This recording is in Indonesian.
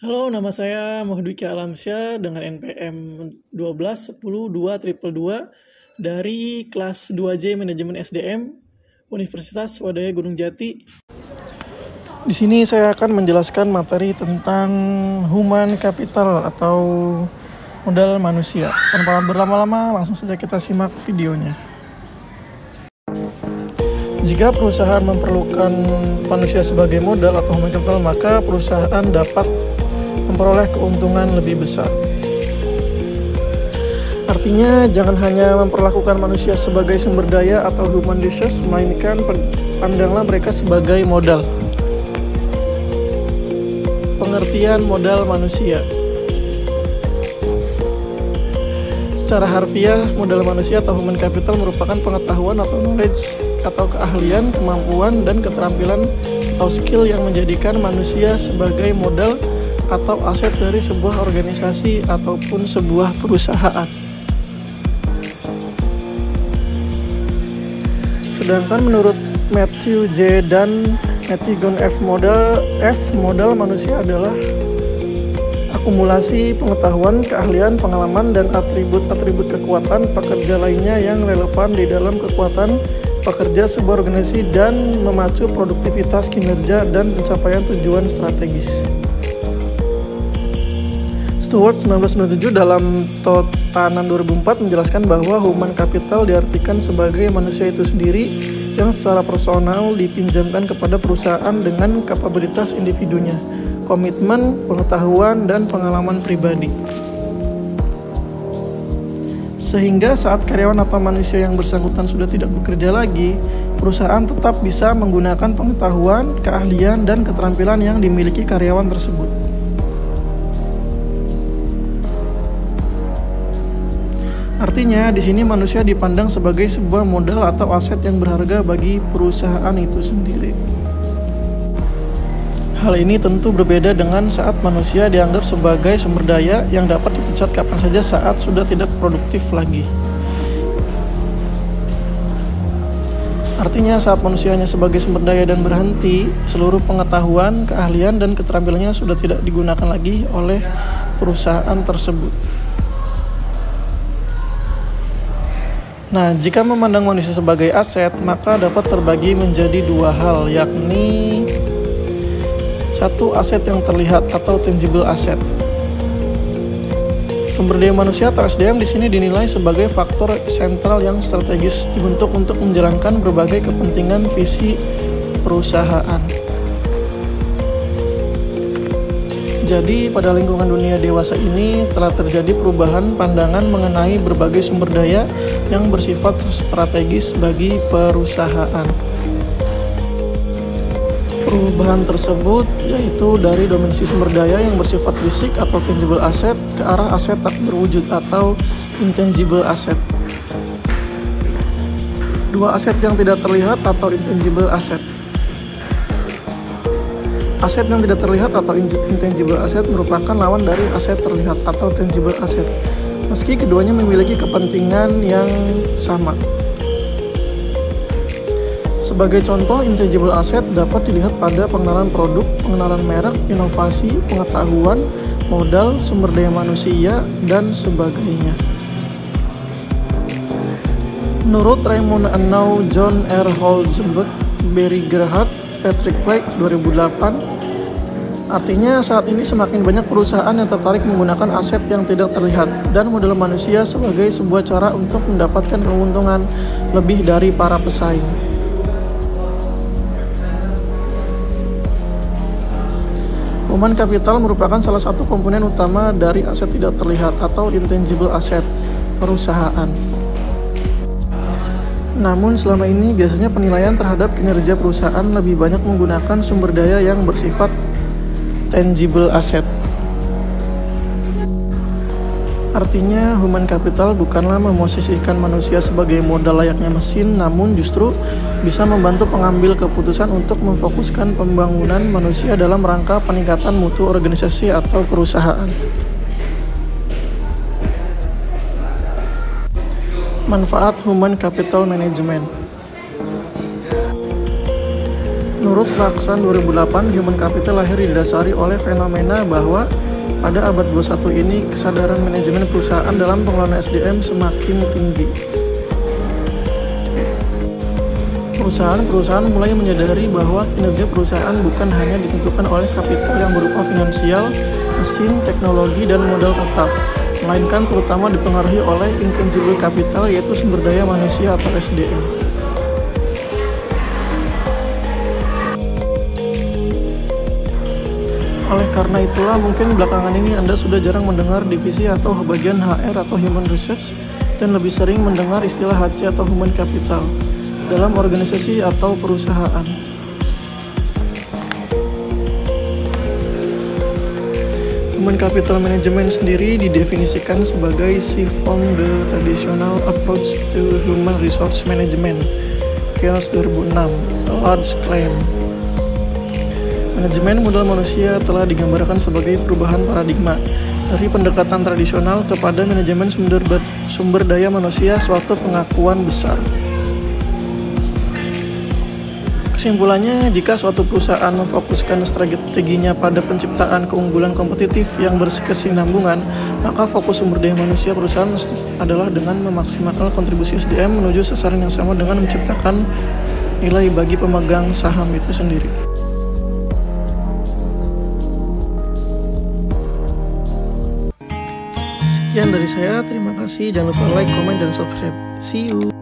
Halo, nama saya Muhdwiki Alamsyah dengan NPM 12 10 2 2 dari kelas 2J Manajemen SDM Universitas Swadaya Gunung Jati. Di sini saya akan menjelaskan materi tentang human capital atau modal manusia. Tanpa berlama-lama, langsung saja kita simak videonya. Jika perusahaan memerlukan manusia sebagai modal atau human capital, maka perusahaan dapat memperoleh keuntungan lebih besar. Artinya, jangan hanya memperlakukan manusia sebagai sumber daya atau human resource, melainkan pandanglah mereka sebagai modal. Pengertian modal manusia. Secara harfiah, modal manusia atau human capital merupakan pengetahuan atau knowledge atau keahlian, kemampuan, dan keterampilan atau skill yang menjadikan manusia sebagai modal atau aset dari sebuah organisasi ataupun sebuah perusahaan. Sedangkan menurut Matthew J. dan Matthew F. modal manusia adalah akumulasi pengetahuan, keahlian, pengalaman, dan atribut-atribut kekuatan pekerja lainnya yang relevan di dalam kekuatan pekerja sebuah organisasi dan memacu produktivitas kinerja dan pencapaian tujuan strategis. Stewart 1997 dalam Tatanan 2004 menjelaskan bahwa human capital diartikan sebagai manusia itu sendiri yang secara personal dipinjamkan kepada perusahaan dengan kapabilitas individunya, komitmen, pengetahuan, dan pengalaman pribadi. Sehingga saat karyawan atau manusia yang bersangkutan sudah tidak bekerja lagi, perusahaan tetap bisa menggunakan pengetahuan, keahlian, dan keterampilan yang dimiliki karyawan tersebut. Artinya, di sini manusia dipandang sebagai sebuah modal atau aset yang berharga bagi perusahaan itu sendiri. Hal ini tentu berbeda dengan saat manusia dianggap sebagai sumber daya yang dapat dipecat kapan saja saat sudah tidak produktif lagi. Artinya, saat manusia hanya sebagai sumber daya dan berhenti, seluruh pengetahuan, keahlian, dan keterampilannya sudah tidak digunakan lagi oleh perusahaan tersebut. Nah, jika memandang manusia sebagai aset, maka dapat terbagi menjadi dua hal, yakni satu, aset yang terlihat atau tangible asset. Sumber daya manusia atau SDM di sini dinilai sebagai faktor sentral yang strategis dibentuk untuk menjalankan berbagai kepentingan visi perusahaan. Jadi, pada lingkungan dunia dewasa ini telah terjadi perubahan pandangan mengenai berbagai sumber daya yang bersifat strategis bagi perusahaan. Perubahan tersebut yaitu dari dominasi sumber daya yang bersifat fisik atau tangible asset ke arah aset tak berwujud atau intangible asset. Dua aset yang tidak terlihat atau intangible asset. Aset yang tidak terlihat atau intangible asset merupakan lawan dari aset terlihat atau tangible asset, meski keduanya memiliki kepentingan yang sama. Sebagai contoh, intangible asset dapat dilihat pada pengenalan produk, pengenalan merek, inovasi, pengetahuan, modal, sumber daya manusia, dan sebagainya. Menurut Raymond Arnold, John R. Holzenberg, Barry Gerhardt, Patrick Blake 2008, artinya saat ini semakin banyak perusahaan yang tertarik menggunakan aset yang tidak terlihat dan modal manusia sebagai sebuah cara untuk mendapatkan keuntungan lebih dari para pesaing. Human capital merupakan salah satu komponen utama dari aset tidak terlihat atau intangible asset perusahaan. Namun selama ini biasanya penilaian terhadap kinerja perusahaan lebih banyak menggunakan sumber daya yang bersifat tangible asset. Artinya, human capital bukanlah memosisikan manusia sebagai modal layaknya mesin, namun justru bisa membantu pengambil keputusan untuk memfokuskan pembangunan manusia dalam rangka peningkatan mutu organisasi atau perusahaan. Manfaat human capital management. Menurut Laksan 2008, human capital lahir didasari oleh fenomena bahwa pada abad 21 ini kesadaran manajemen perusahaan dalam pengelolaan SDM semakin tinggi. Perusahaan-perusahaan mulai menyadari bahwa kinerja perusahaan bukan hanya ditentukan oleh kapital yang berupa finansial, mesin, teknologi, dan modal tetap, melainkan terutama dipengaruhi oleh intangible capital, yaitu sumber daya manusia atau SDM. Oleh karena itulah mungkin belakangan ini Anda sudah jarang mendengar divisi atau bagian HR atau Human Research dan lebih sering mendengar istilah HC atau Human Capital dalam organisasi atau perusahaan. Human Capital Management sendiri didefinisikan sebagai shift from the traditional approach to human resource management, Keynes 2006, a large claim. Manajemen modal manusia telah digambarkan sebagai perubahan paradigma dari pendekatan tradisional kepada manajemen sumber daya manusia, suatu pengakuan besar. Kesimpulannya, jika suatu perusahaan memfokuskan strateginya pada penciptaan keunggulan kompetitif yang berkesinambungan, maka fokus sumber daya manusia perusahaan adalah dengan memaksimalkan kontribusi SDM menuju sasaran yang sama dengan menciptakan nilai bagi pemegang saham itu sendiri. Sekian dari saya, terima kasih. Jangan lupa like, comment, dan subscribe. See you.